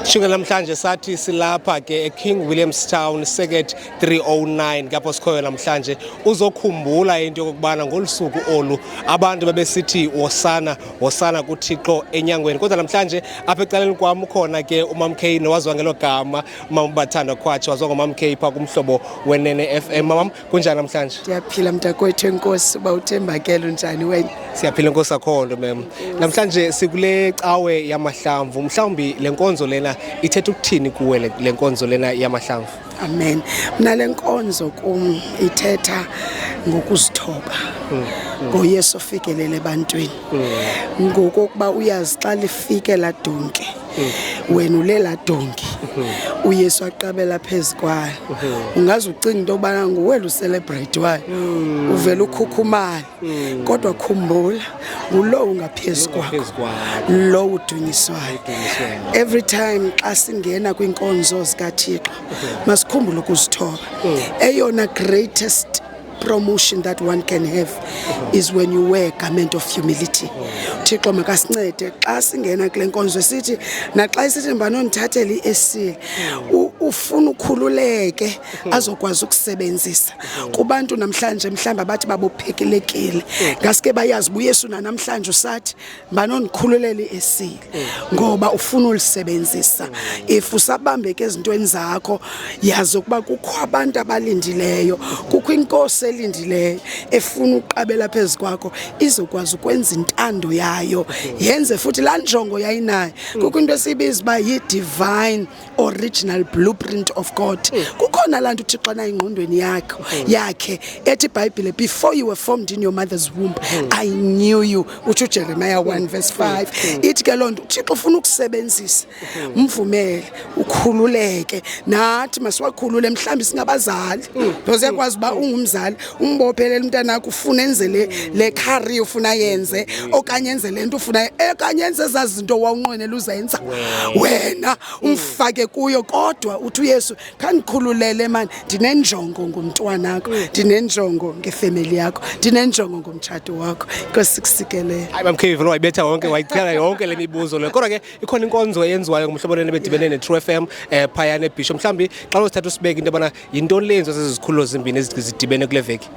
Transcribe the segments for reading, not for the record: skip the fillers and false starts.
Shuka namhlanje sathi silapha ke eKing Williamstown Circuit 309 kapho sikhoyo namhlanje uzokhumbula into yokubana ngolusuku olu abantu babesithi wosana kuThixo enyangweni kodwa namhlanje apha ecaleni kwami khona ke uMam K nowaziwa ngelo gama Bathanda Khwatsha waziwa ngoMam K pha kumhlobo wenene FM. Mam kunjani namhlanje? Ndiyaphila mntakwethu enkosi uba uthembakele unjani wena? Siyaphila Nkosi akhondo mem. Namhlanje sikule cawe yamahlamvu mhlawumbi lenkonzo lena ithetha ukuthini kuwe lenkonzo lena yamahlamvu? Amen. Mina lenkonzo kum ithetha ngokuzithoba. ngoYesu ofikelele ebantwini. Ngokuba uyazi xa lifike la donke wena ulela donke uYesu aqabela phezukwayo ungaze ucinga into obana nguwe lo celebrate wayo uvela ukhukhumala kodwa khumbula ngulo ungaphezukwayo lo udunyiswayo. Every time xa singena kwinkonzo zikaThixo masikhumbule ukuzithoba. Eyona greatest promotion that one can have is when you wear a garment of humility. Thixo makasincede xa singena kule nkonzo sithi naxa isithi mbanondithathela iesile ufuna ukhululeke azokwazi ukusebenzisa kubantu namhlanje mhlamba bathi babophekelekile ngaske bayazi uYesu namhlanje usathi mbanondikhululele iesile ngoba ufuna ulisebenzisa. If usabambeke ezintweni zakho yazi ukuba kukho abantu abalindileyo kukho inkosi elindileyo efuna uqabela phezukwakho izokwazi ukwenza intando yayo yenze futhi la njongo yayinayo. Kukho into esibiza ba yi divine original blueprint of God. Kukhona lantu Thixo na ingqondweni yakhe ethi iBhayibhile before you were formed in your mother's womb I knew you. Uthi Jeremiah 1:5 ithi ke lonto Thixo ufuna ukusebenzisa mvumele ukhululeke nathi masiwakhulule mhlambi singabazali because yakwazi ba ungumzali umbophelele umntana wakho ufuna enzele le career ufuna yenze okanye enze lento ufuna okanye enze ezazinto wawunqwenela uzenza wena umfake kuyo kodwa uthi uYesu kandikhululele man ndinenjongo ngomntwana wakho ndinenjongo ngefamily yakho ndinenjongo ngomtshato wakho kwesisikele. Hayi Mam K vele wayibetha wonke wayichela yonke lemibuzo le kodwa ke ikhona inkonzo eyenziwayo ngomhlobo lene bedibene neTrue FM phayana eBishop mhlambi xa usithatha usibeke into yabana yinto lenzo sezizikhululo zimbini ezidibene kule veki.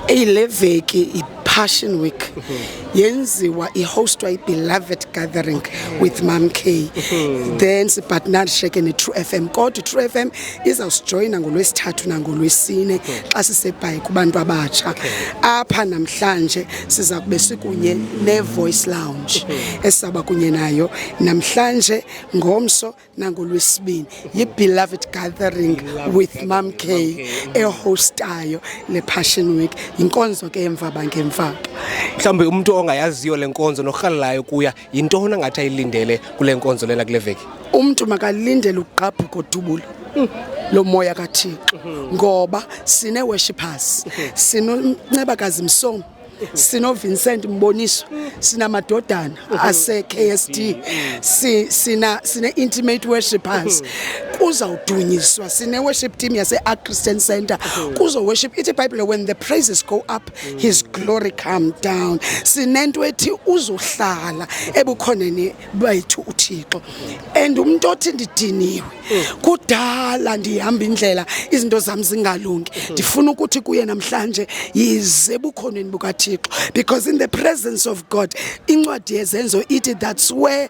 Le veki Passion Week yenziwa ihostwa iBeloved Gathering with Mam K then sipartnership neTrue FM kodwa iTrue FM izawusijoyina ngolwesithathu nangolwesine xa sisebhayi kubantu abatsha. Apha namhlanje siza kube sikunye neVoice Lounge esaba kunye nayo namhlanje ngomso nangolwesibini yiBeloved Gathering with Mam K ehostayo le Passion Week. Inkonzo ke emva bangemva mhlawumbe umuntu ongayaziyo lenkonzo nokuhalalayo kuya yintona ngathi ayilindele kule nkonzo lena kule veki. Umuntu makalindele uqabhuko dubulo lo moya kaThixo ngoba sine worshipers sinoNcebakazi Msomi sino Vincent Mboniso sinamadodana ase KSD sina intimate worshipers kuzawudunyiswa sine worship team yase Christian Center kuzo worship ithi iBhayibhile when the praises go up his glory come down. Sinento ethi uzohlala ebukhoneni bethu uThixo and umuntu othi ndidiniwe kudala ndihamba indlela izinto zami zingalungi ndifuna ukuthi kuye namhlanje yize ebukhoneni bukaThixo because in the presence of God incwadi yezenzo ithi that's where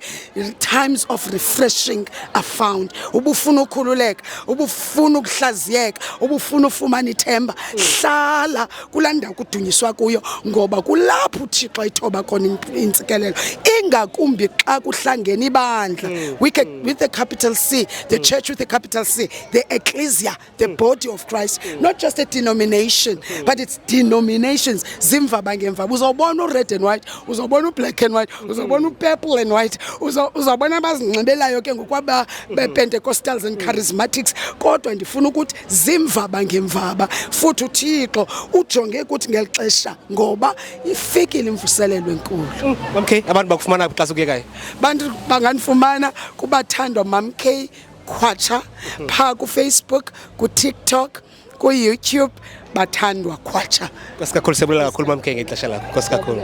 times of refreshing are found. Ubufuna ukukhululeka ubufuna ukuhlaziyeka ubufuna ufumana ithemba hlala kulanda kudunyiswa kuyo ngoba kulapho uThixo ayithoba khona intsikelelo ingakumbi xa kuhlangene ibandla with the capital C, the church with the capital C, the ecclesia, the body of Christ, not just a denomination but it's denominations zimva bangemva uzobona ured and white uzobona ublack and white uzobona upurple and white uzobona abazinxibelayo ke ngokwaba bePentecostals and charismatics kodwa ndifuna ukuthi zimva bangemvaba futhi uThixo ujonge ukuthi ngelixesha ngoba ifikile imvuselelo enkulu. Okay abantu bakufumana xa ukuyekayo bantu banganifumana kubathandwa Mam K Khwatsha pha ku Facebook ku TikTok ku YouTube bathandwa Khwatsha. Nkosi kakhulu sebulela kakhulu Mam K ngexesha lakho. Nkosi kakhulu.